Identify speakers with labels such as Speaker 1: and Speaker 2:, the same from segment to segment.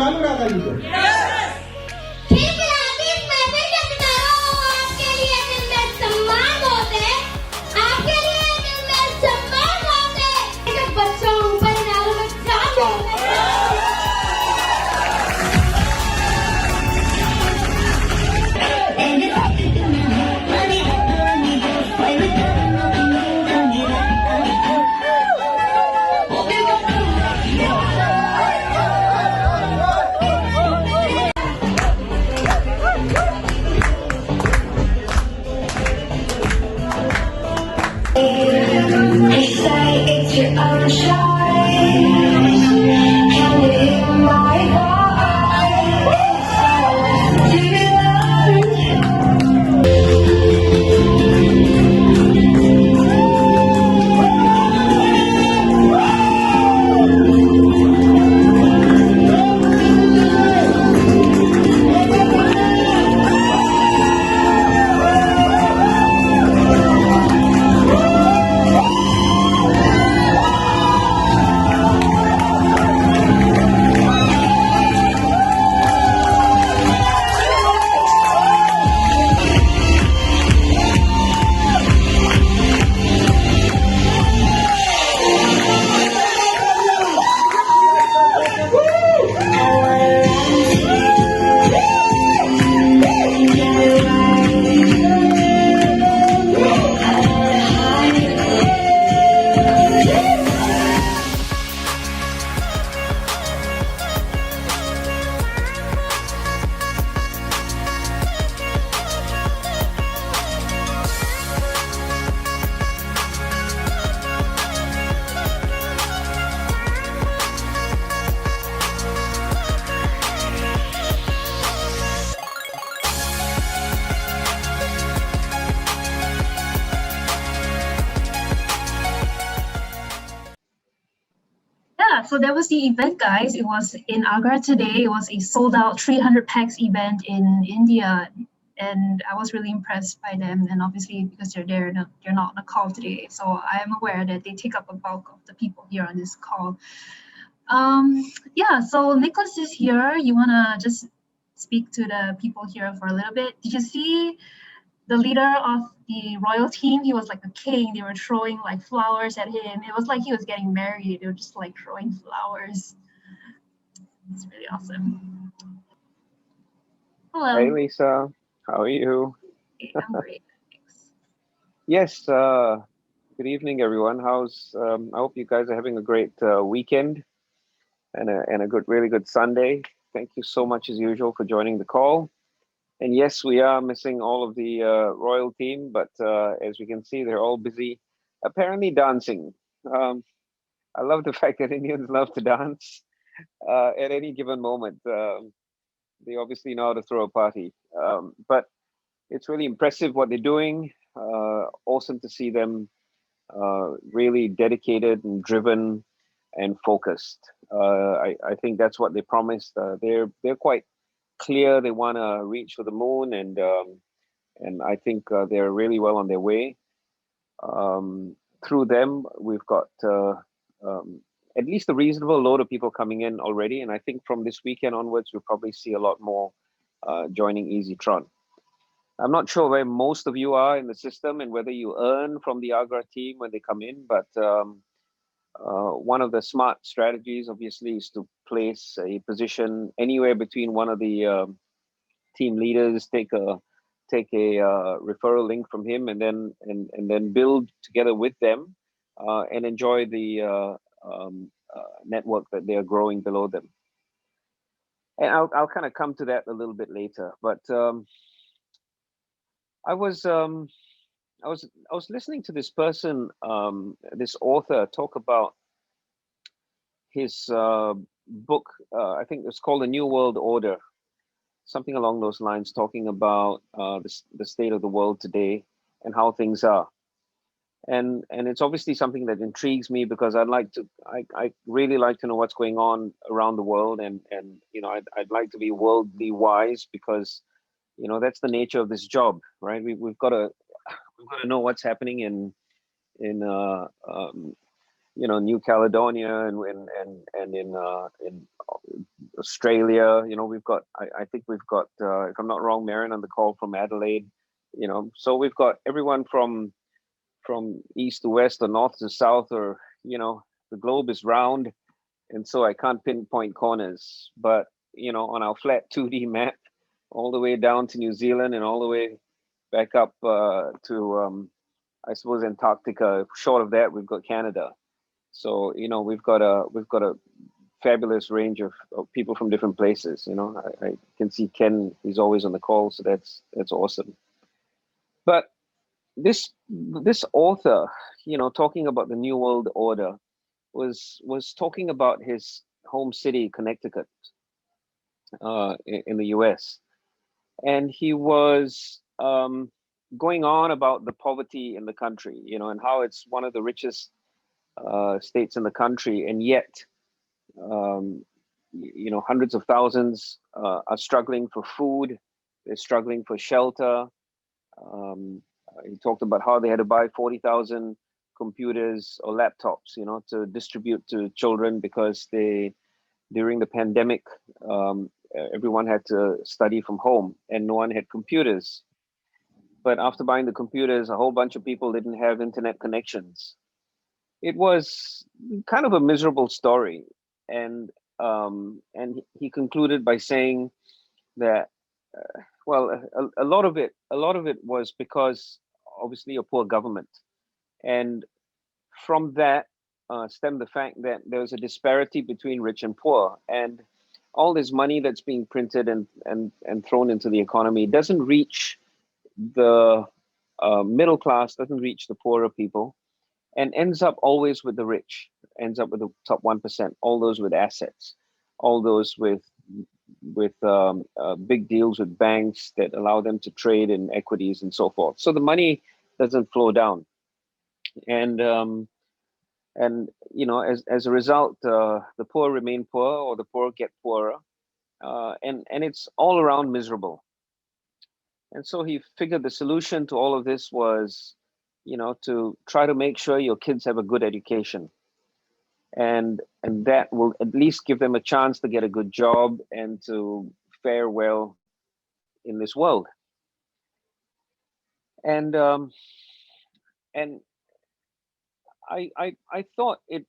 Speaker 1: selalu rasa gitu.
Speaker 2: ठीक है, आगे मैं भी बता रहा हूँ आपके लिए दिल में सम्मान होते, आपके लिए दिल में सम्मान होते, एक बच्चों ऊपर नालों में चांद होते।
Speaker 3: They say it's your own choice. Can you hear my voice? Do you learn?
Speaker 4: Yeah, so that was the event, guys. It was in Agra today. It was a sold out 300 packs event in India. And I was really impressed by them. And obviously, because they're there, they're not on a call today. So I'm aware that they take up a bulk of the people here on this call. Yeah, so Nicholas is here. You want to just speak to the people here for a little bit? Did you see the leader of the royal team? He was like a king. They were throwing like flowers at him. It was like he was getting married. They were just like throwing flowers. It's really awesome. Hello.
Speaker 5: Hey Lisa, how are you?
Speaker 4: Hey, I'm great. Thanks.
Speaker 5: Yes, good evening everyone. I hope you guys are having a great weekend and a really good Sunday. Thank you so much as usual for joining the call. And yes, we are missing all of the royal team, but as we can see, they're all busy apparently dancing. I love the fact that Indians love to dance at any given moment. They obviously know how to throw a party. But it's really impressive what they're doing. Awesome to see them really dedicated and driven and focused. I think that's what they promised. They're quite clear. They want to reach for the moon, and I think they're really well on their way. Through them, we've got at least a reasonable load of people coming in already, and I think from this weekend onwards, we'll probably see a lot more joining EasyTron. I'm not sure where most of you are in the system and whether you earn from the Agra team when they come in, but one of the smart strategies, obviously, is to place a position anywhere between one of the team leaders, take a referral link from him, and then build together with them and enjoy the network that they are growing below them. And I'll kind of come to that a little bit later, but I was listening to this person, this author, talk about his book. I think it's called The New World Order, something along those lines, talking about the state of the world today and how things are. And it's obviously something that intrigues me because I really like to know what's going on around the world, and I'd like to be worldly wise because that's the nature of this job, right? We've got to know what's happening in New Caledonia and in Australia. We've got, I think we've got, if I'm not wrong, Marion on the call from Adelaide. So we've got everyone from east to west or north to south, or the globe is round, and so I can't pinpoint corners. But on our flat 2D map, all the way down to New Zealand and all the way back up to I suppose Antarctica. Short of that, we've got Canada. So we've got a fabulous range of people from different places. I can see Ken is always on the call, so that's awesome. But this author, talking about the New World Order, was talking about his home city, Connecticut, in the U.S., and he was going on about the poverty in the country, and how it's one of the richest states in the country, and yet hundreds of thousands are struggling for food, they're struggling for shelter. He talked about how they had to buy 40,000 computers or laptops, to distribute to children because during the pandemic, everyone had to study from home and no one had computers. But after buying the computers, a whole bunch of people didn't have internet connections. It was kind of a miserable story, and he concluded by saying that a lot of it was because obviously a poor government, and from that stemmed the fact that there was a disparity between rich and poor, and all this money that's being printed and thrown into the economy doesn't reach the middle class, doesn't reach the poorer people, and ends up always with the rich, ends up with the top 1%, all those with assets, all those with big deals with banks that allow them to trade in equities and so forth. So the money doesn't flow down, and as a result, the poor remain poor, or the poor get poorer, and it's all around miserable. And so he figured the solution to all of this was, to try to make sure your kids have a good education, and that will at least give them a chance to get a good job and to fare well in this world. And I thought it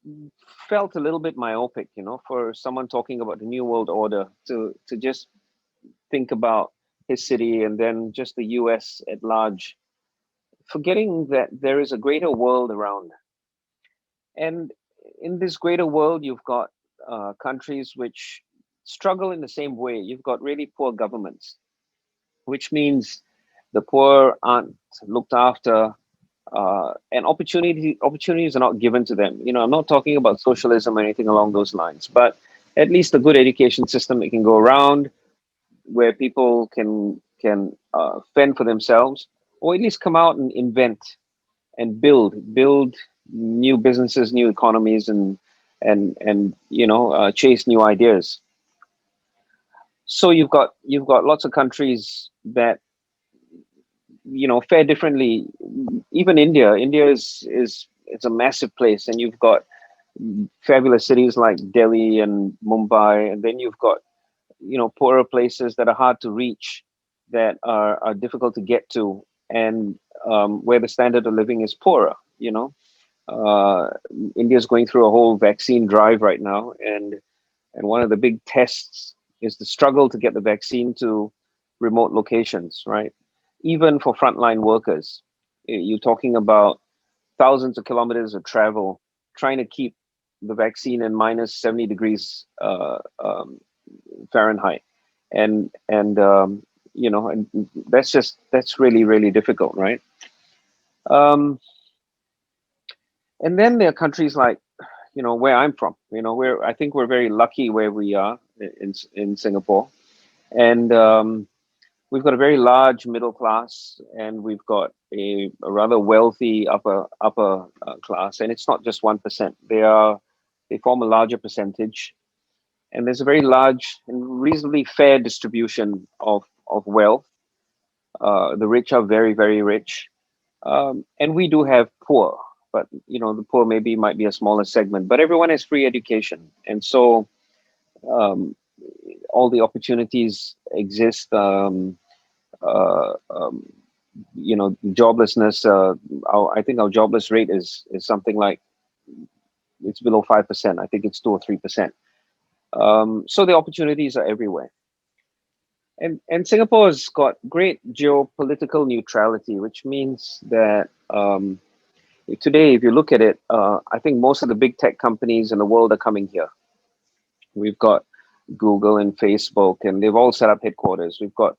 Speaker 5: felt a little bit myopic, for someone talking about the New World Order to just think about his city and then just the US at large, forgetting that there is a greater world around. And in this greater world, you've got countries which struggle in the same way. You've got really poor governments, which means the poor aren't looked after, and opportunities are not given to them. I'm not talking about socialism or anything along those lines, but at least a good education system that can go around, where people can fend for themselves, or at least come out and invent and build new businesses, new economies, and chase new ideas. So you've got lots of countries that fare differently. Even India is it's a massive place, and you've got fabulous cities like Delhi and Mumbai, and then you've got poorer places that are hard to reach, that are difficult to get to, and where the standard of living is poorer. India is going through a whole vaccine drive right now, and one of the big tests is the struggle to get the vaccine to remote locations, right? Even for frontline workers, you're talking about thousands of kilometers of travel trying to keep the vaccine in minus 70 degrees Fahrenheit, and that's really, really difficult, right? And then there are countries like, where I'm from, where I think we're very lucky where we are in Singapore, and we've got a very large middle class, and we've got a rather wealthy upper class, and it's not just 1%. They form a larger percentage, and there's a very large and reasonably fair distribution of wealth. The rich are very, very rich, and we do have poor. but the poor maybe might be a smaller segment. But everyone has free education, and so um, all the opportunities exist. Uh, um, Joblessness. I think our jobless rate is something like, it's below 5%. I think it's 2 or 3%. So the opportunities are everywhere. And Singapore has got great geopolitical neutrality, which means that today, if you look at it, I think most of the big tech companies in the world are coming here. We've got Google and Facebook, and they've all set up headquarters. We've got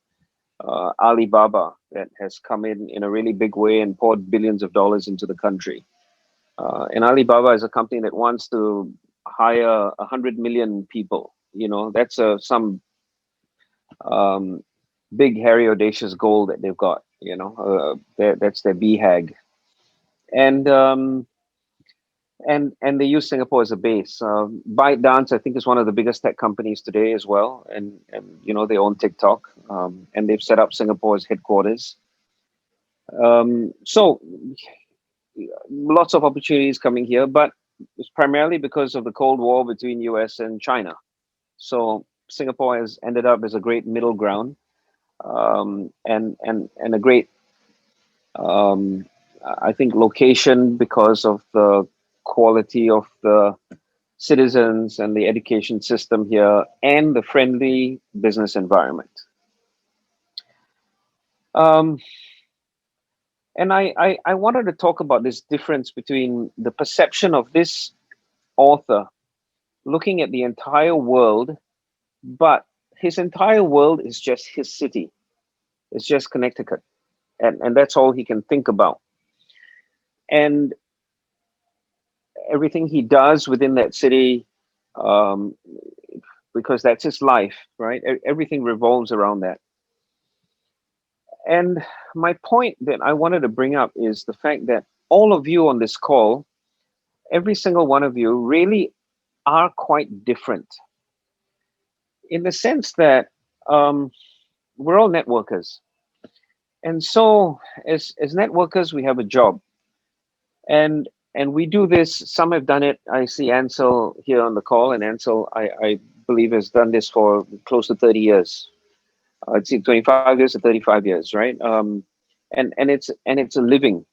Speaker 5: Alibaba that has come in a really big way and poured billions of dollars into the country. And Alibaba is a company that wants to hire 100 million people. That's some big, hairy, audacious goal that they've got. That's their BHAG, and they use Singapore as a base. ByteDance, I think, is one of the biggest tech companies today as well, and they own TikTok, and they've set up Singapore as headquarters. So lots of opportunities coming here, but it's primarily because of the Cold War between US and China. So Singapore has ended up as a great middle ground, and a great, I think, location because of the quality of the citizens and the education system here and the friendly business environment. And I wanted to talk about this difference between the perception of this author looking at the entire world, but his entire world is just his city. It's just Connecticut. And that's all he can think about. And everything he does within that city, because that's his life, right? Everything revolves around that. And my point that I wanted to bring up is the fact that all of you on this call, every single one of you, really are quite different, in the sense that we're all networkers. And so as networkers, we have a job. And we do this. Some have done it. I see Ansel here on the call, and Ansel, I believe, has done this for close to 30 years. I'd say 25 years to 35 years, right? And it's a living,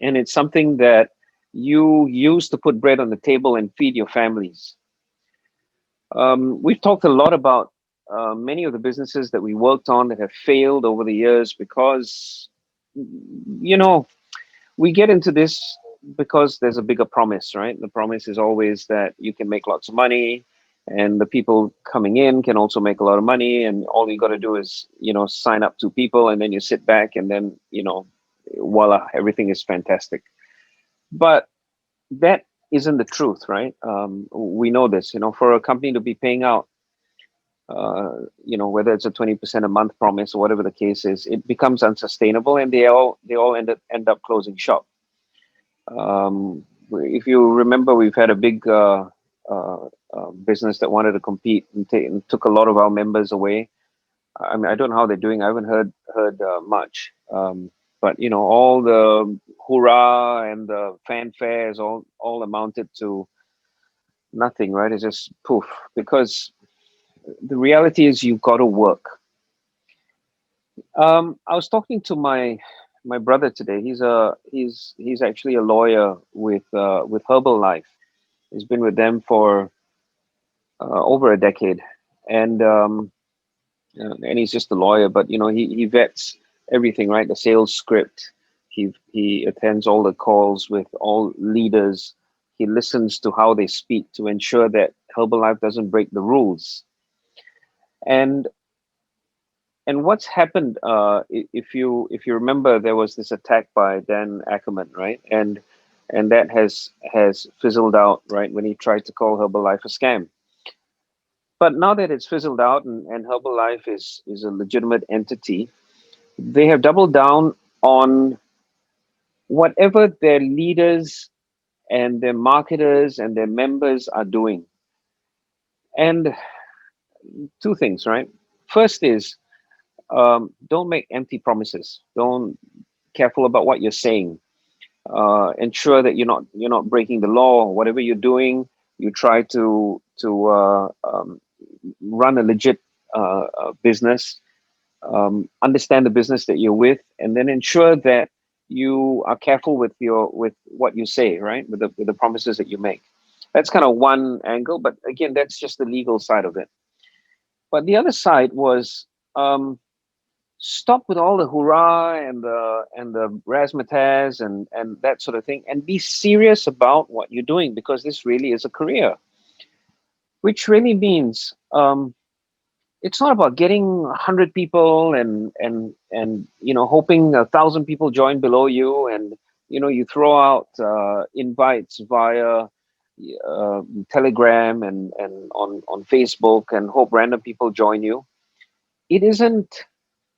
Speaker 5: and it's something that you use to put bread on the table and feed your families. We've talked a lot about many of the businesses that we worked on that have failed over the years because, we get into this because there's a bigger promise, right? The promise is always that you can make lots of money, and the people coming in can also make a lot of money, and all you got to do is, sign up 2 people, and then you sit back, and then, voila, everything is fantastic. But that isn't the truth, right? We know this, for a company to be paying out, whether it's a 20% a month promise or whatever the case is, it becomes unsustainable, and they all end up closing shop. If you remember, we've had a big business that wanted to compete and took a lot of our members away. I mean, I don't know how they're doing. I haven't heard much. But all the hoorah and the fanfares all amounted to nothing, right? It's just poof, because the reality is you've got to work. I was talking to my brother today. He's actually a lawyer with Herbalife. He's been with them for over a decade, and he's just a lawyer. But he vets everything, right? The sales script. He attends all the calls with all leaders. He listens to how they speak to ensure that Herbalife doesn't break the rules. And what's happened, if you remember, there was this attack by Dan Ackerman, right? And that has fizzled out, right, when he tried to call Herbalife a scam. But now that it's fizzled out and Herbalife is a legitimate entity, they have doubled down on whatever their leaders and their marketers and their members are doing. And 2 things, right? First is, don't make empty promises. Don't careful about what you're saying. ensure that you're not breaking the law. Whatever you're doing, you try to run a legit business, understand the business that you're with, and then ensure that you are careful with what you say, right? With the promises that you make. That's kind of one angle, but again, that's just the legal side of it. But the other side was, stop with all the hurrah and the razzmatazz and that sort of thing, and be serious about what you're doing, because this really is a career, which really means, it's not about getting 100 people and hoping 1,000 people join below you, and you throw out invites via Telegram and on Facebook and hope random people join you. It isn't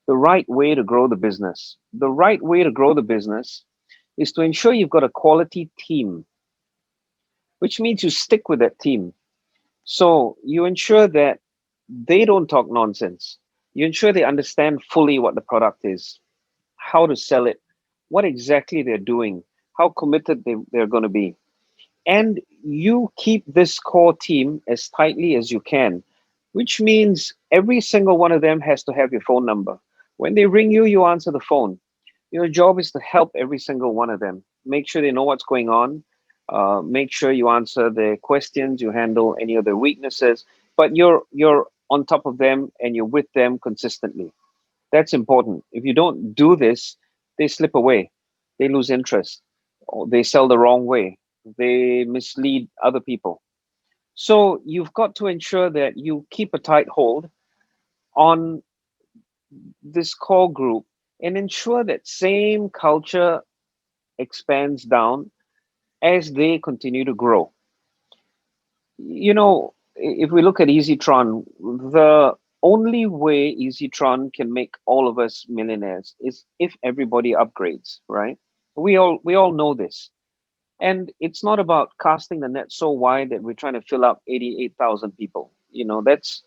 Speaker 5: the right way to grow the business. The right way to grow the business is to ensure you've got a quality team, which means you stick with that team. So you ensure that they don't talk nonsense. You ensure they understand fully what the product is, how to sell it, what exactly they're doing, how committed they're going to be. And you keep this core team as tightly as you can, which means every single one of them has to have your phone number. When they ring you, you answer the phone. Your job is to help every single one of them. Make sure they know what's going on. Make sure you answer their questions, you handle any of their weaknesses, but you're on top of them and you're with them consistently. That's important. If you don't do this, they slip away, they lose interest, or they sell the wrong way, they mislead other people. So you've got to ensure that you keep a tight hold on this core group and ensure that same culture expands down as they continue to grow. If we look at EasyTron, the only way EasyTron can make all of us millionaires is if everybody upgrades, right? We all know this. And it's not about casting the net so wide that we're trying to fill up 88,000 people. That's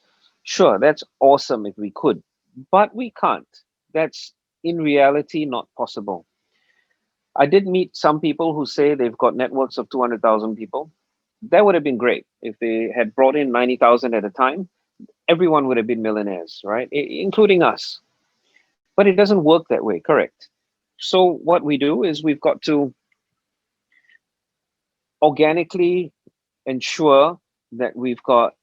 Speaker 5: awesome if we could, but we can't. That's in reality not possible. I did meet some people who say they've got networks of 200,000 people. That would have been great if they had brought in 90,000 at a time. Everyone would have been millionaires, right? Including us. But it doesn't work that way, correct? So what we do is we've got to organically ensure that we've got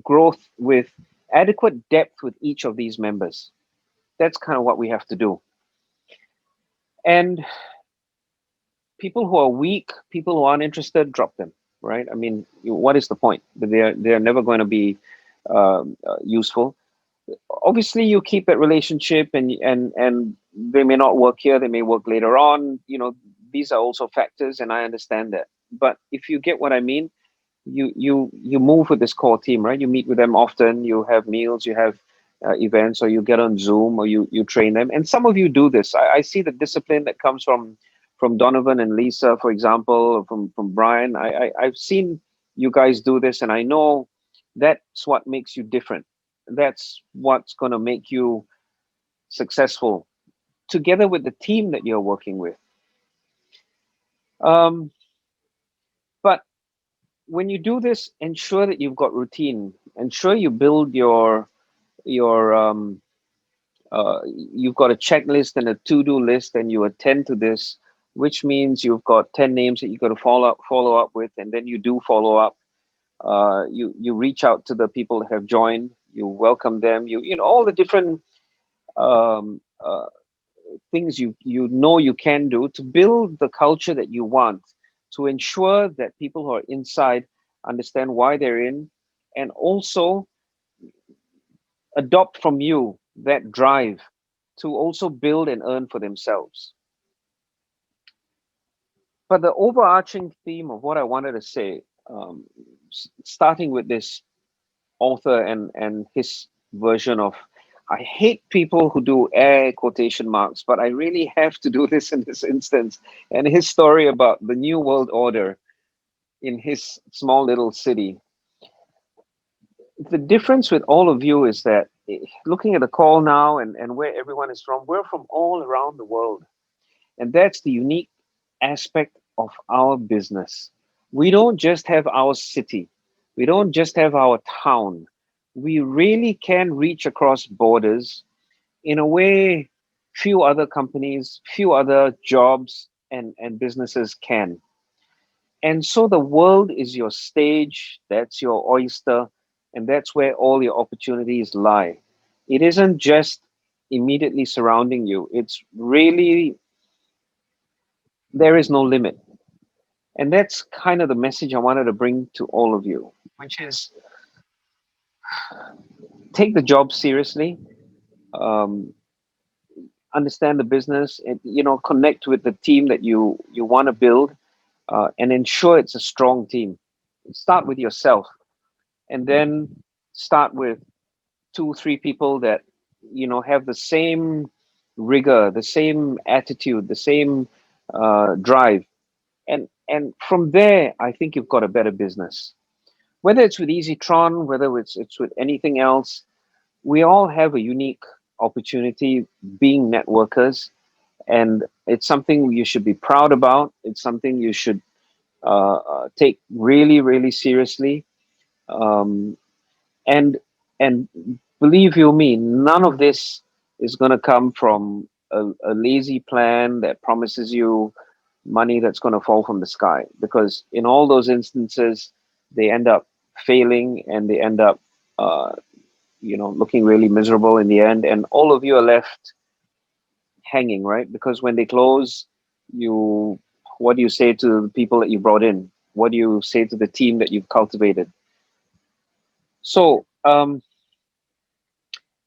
Speaker 5: growth with adequate depth with each of these members. That's kind of what we have to do. And people who are weak, people who aren't interested, drop them, right? I mean, what is the point? They're never going to be useful. Obviously, you keep that relationship, and they may not work here, they may work later on. These are also factors, and I understand that. But if you get what I mean, you move with this core team, right? You meet with them often, you have meals, you have events, or you get on Zoom, or you train them. And some of you do this. I see the discipline that comes from Donovan and Lisa, for example, from Brian. I've seen you guys do this, and I know that's what makes you different. That's what's going to make you successful, together with the team that you're working with. But when you do this, ensure that you've got routine. Ensure you build your you've got a checklist and a to-do list, and you attend to this, which means you've got 10 names that you got to follow up with, and then you do follow up. You reach out to the people that have joined, you welcome them, all the different things you can do to build the culture that you want, to ensure that people who are inside understand why they're in, and also adopt from you that drive to also build and earn for themselves. But the overarching theme of what I wanted to say, starting with this author and his version of, I hate people who do air quotation marks, but I really have to do this in this instance, and his story about the New World Order in his small little city. The difference with all of you is that, looking at the call now and where everyone is from, we're from all around the world. And that's the unique aspect of our business. We don't just have our city, we don't just have our town. We really can reach across borders in a way few other companies, few other jobs and businesses can. And so the world is your stage, that's your oyster, and that's where all your opportunities lie. It isn't just immediately surrounding you, it's really, there is no limit. And that's kind of the message I wanted to bring to all of you, which is take the job seriously, um, understand the business, and connect with the team that you want to build, and ensure it's a strong team. Start with yourself, and then start with two, three people that have the same rigor, the same attitude, the same drive, and from there, I think you've got a better business. Whether it's with EasyTron, whether it's with anything else, we all have a unique opportunity being networkers, and it's something you should be proud about. It's something you should take really, really seriously. Um, and and believe you me, none of this is going to come from a lazy plan that promises you money that's going to fall from the sky. Because in all those instances, they end up failing and they end up, uh, looking really miserable in the end. And all of you are left hanging, right? Because when they close, you, what do you say to the people that you brought in? What do you say to the team that you've cultivated? So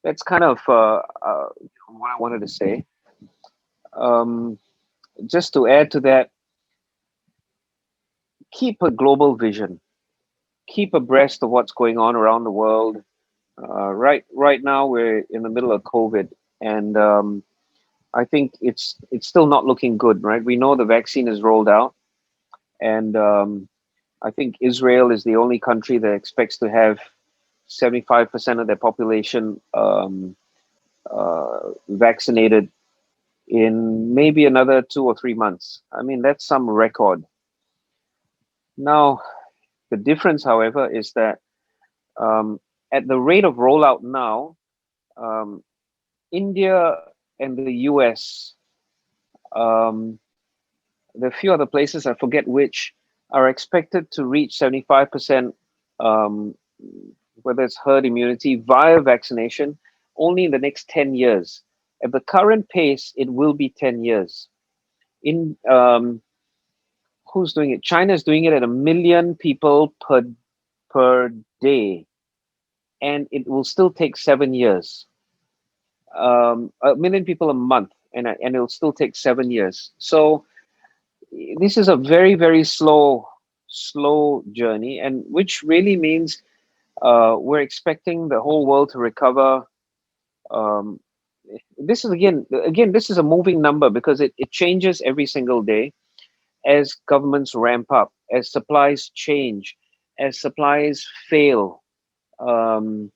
Speaker 5: that's kind of what I wanted to say. Um, just to add to that, keep a global vision. Keep abreast of what's going on around the world. Right now, we're in the middle of COVID, and I think it's still not looking good. Right, we know the vaccine is rolled out, and I think Israel is the only country that expects to have 75% of their population vaccinated in maybe another 2 or 3 months. I mean, that's some record. Now, the difference, however, is that at the rate of rollout now, um, India and the US, um, there are a few other places, I forget which, are expected to reach 75%, whether it's herd immunity via vaccination, only in the next 10 years. At the current pace, it will be 10 years. In Who's doing it? China is doing it at 1 million people per day, and it will still take 7 years. 1 million people a month, and it'll still take 7 years. So this is a very, very slow journey, and which really means we're expecting the whole world to recover. Um, this is again, this is a moving number because it changes every single day as governments ramp up, as supplies change, as supplies fail. Um,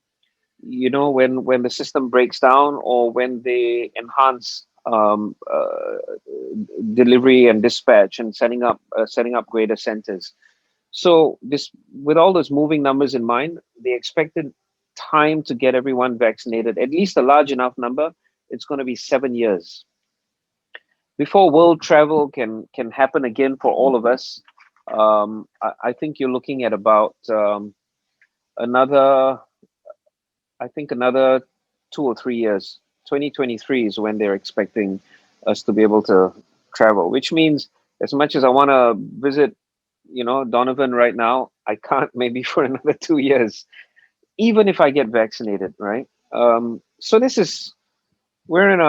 Speaker 5: when the system breaks down or when they enhance delivery and dispatch and setting up greater centers. So this, with all those moving numbers in mind, the expected time to get everyone vaccinated, at least a large enough number, it's going to be 7 years before world travel can happen again for all of us. I think you're looking at about another, I think another 2 or 3 years. 2023 is when they're expecting us to be able to travel, which means as much as I want to visit, Donovan right now, I can't maybe for another 2 years, even if I get vaccinated, right? So this is, we're in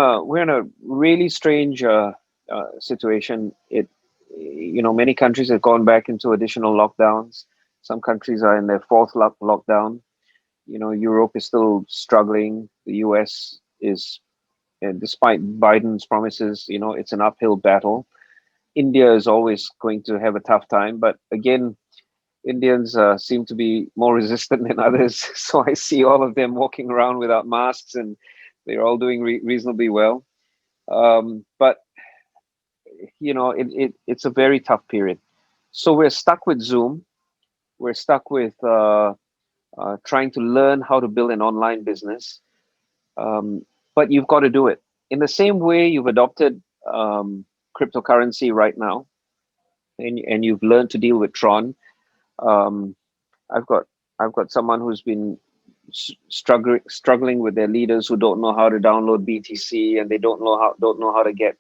Speaker 5: a really strange situation. Many countries have gone back into additional lockdowns. Some countries are in their fourth lockdown. Europe is still struggling. The US is, despite Biden's promises, it's an uphill battle. India is always going to have a tough time, but again, Indians seem to be more resistant than others. So I see all of them walking around without masks, and they're all doing reasonably well. But it's a very tough period. So we're stuck with Zoom. We're stuck with trying to learn how to build an online business. But you've got to do it in the same way you've adopted cryptocurrency right now, and you've learned to deal with Tron. Um, I've got I've got someone who's been struggling with their leaders who don't know how to download BTC, and they don't know how to get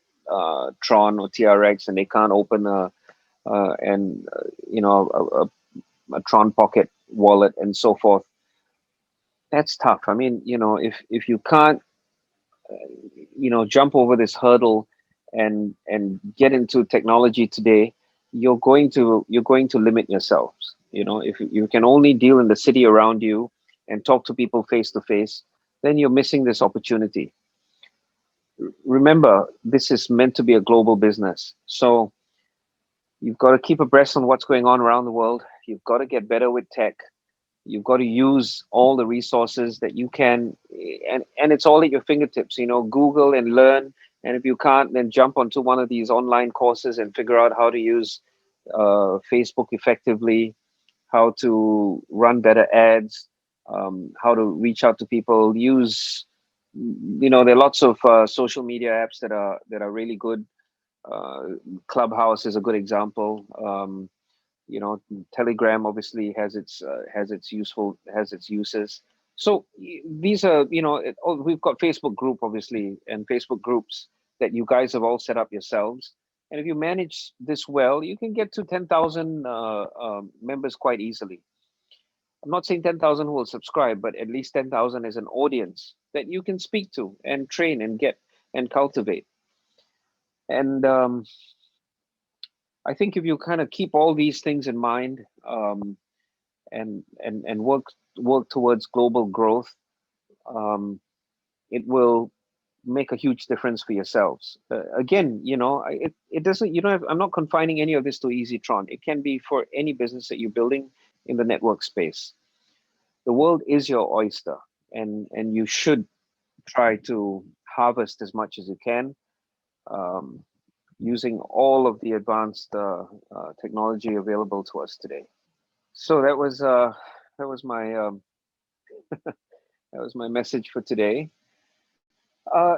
Speaker 5: Tron or TRX, and they can't open and a Tron Pocket wallet and so forth. That's tough. I mean, if you can't jump over this hurdle and get into technology today, you're going to limit yourselves. If you can only deal in the city around you and talk to people face to face, then you're missing this opportunity. Remember, this is meant to be a global business, so you've got to keep abreast on what's going on around the world. You've got to get better with tech. You've got to use all the resources that you can, and it's all at your fingertips. Google and learn. And if you can't, then jump onto one of these online courses and figure out how to use Facebook effectively, how to run better ads, how to reach out to people. There are lots of social media apps that are really good. uh, Clubhouse is a good example. Telegram obviously has its uses. So these are, we've got Facebook group obviously, and Facebook groups that you guys have all set up yourselves. And if you manage this well, you can get to 10,000 members quite easily. I'm not saying 10,000 who will subscribe, but at least 10,000 as an audience that you can speak to and train and get and cultivate. And I think if you kind of keep all these things in mind, and work towards global growth, um, it will make a huge difference for yourselves. Again, it doesn't. I'm not confining any of this to EasyTron. It can be for any business that you're building in the network space. The world is your oyster, and you should try to harvest as much as you can. Um, Using all of the advanced technology available to us today. So that was my message for today.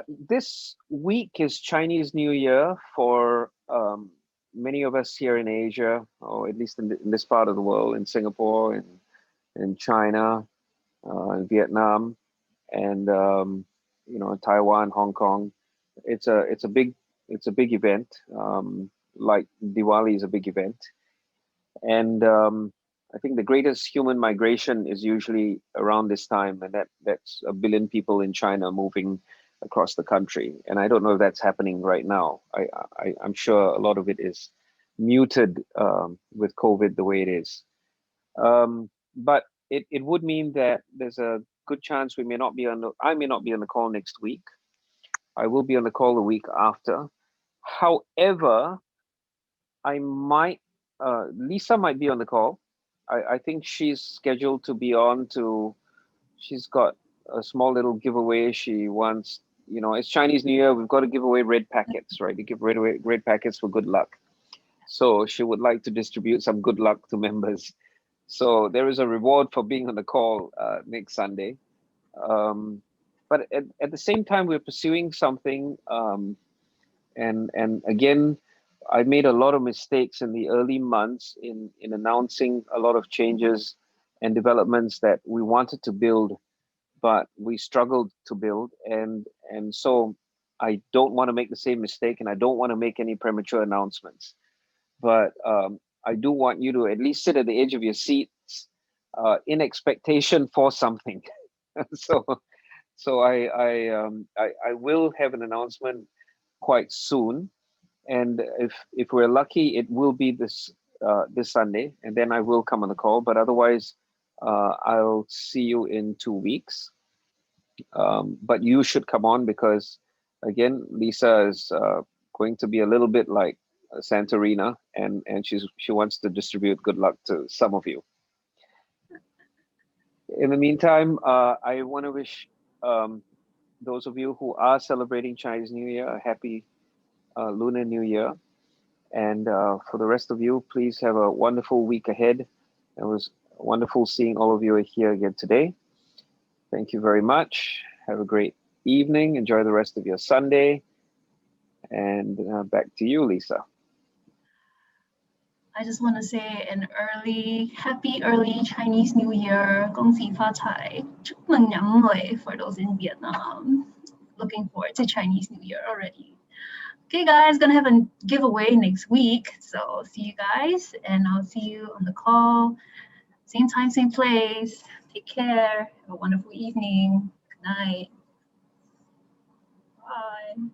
Speaker 5: This week is Chinese New Year for many of us here in Asia, or at least in this part of the world, in Singapore and in China, in Vietnam, and Taiwan, Hong Kong. It's a big event. Like Diwali is a big event, and I think the greatest human migration is usually around this time, and that's 1 billion people in China moving across the country. And I don't know if that's happening right now. I'm sure a lot of it is muted with COVID the way it is. But it would mean that there's a good chance I may not be on the call next week. I will be on the call the week after. However, Lisa might be on the call. I think she's scheduled to be on she's got a small little giveaway. She wants, it's Chinese New Year. We've got to give away red packets, right? We give red packets for good luck. So she would like to distribute some good luck to members. So there is a reward for being on the call next Sunday. But at the same time, we're pursuing something. And again, I made a lot of mistakes in the early months in announcing a lot of changes and developments that we wanted to build, but we struggled to build. And so I don't want to make the same mistake, and I don't want to make any premature announcements. But I do want you to at least sit at the edge of your seats in expectation for something. So I will have an announcement quite soon, and if we're lucky, it will be this Sunday, and then I will come on the call. But otherwise, I'll see you in 2 weeks. But you should come on, because again, Lisa is going to be a little bit like Santorina, and she wants to distribute good luck to some of you. In the meantime, I want to wish those of you who are celebrating Chinese New Year a happy Lunar New Year. And for the rest of you, please have a wonderful week ahead. It was wonderful seeing all of you here again today. Thank you very much. Have a great evening. Enjoy the rest of your Sunday. And back to you, Lisa.
Speaker 4: I just want to say an happy early Chinese New Year. 恭喜发财，祝梦年累 for those in Vietnam. Looking forward to Chinese New Year already. Okay, guys, gonna have a giveaway next week. So see you guys, and I'll see you on the call. Same time, same place. Take care. Have a wonderful evening. Good night. Bye.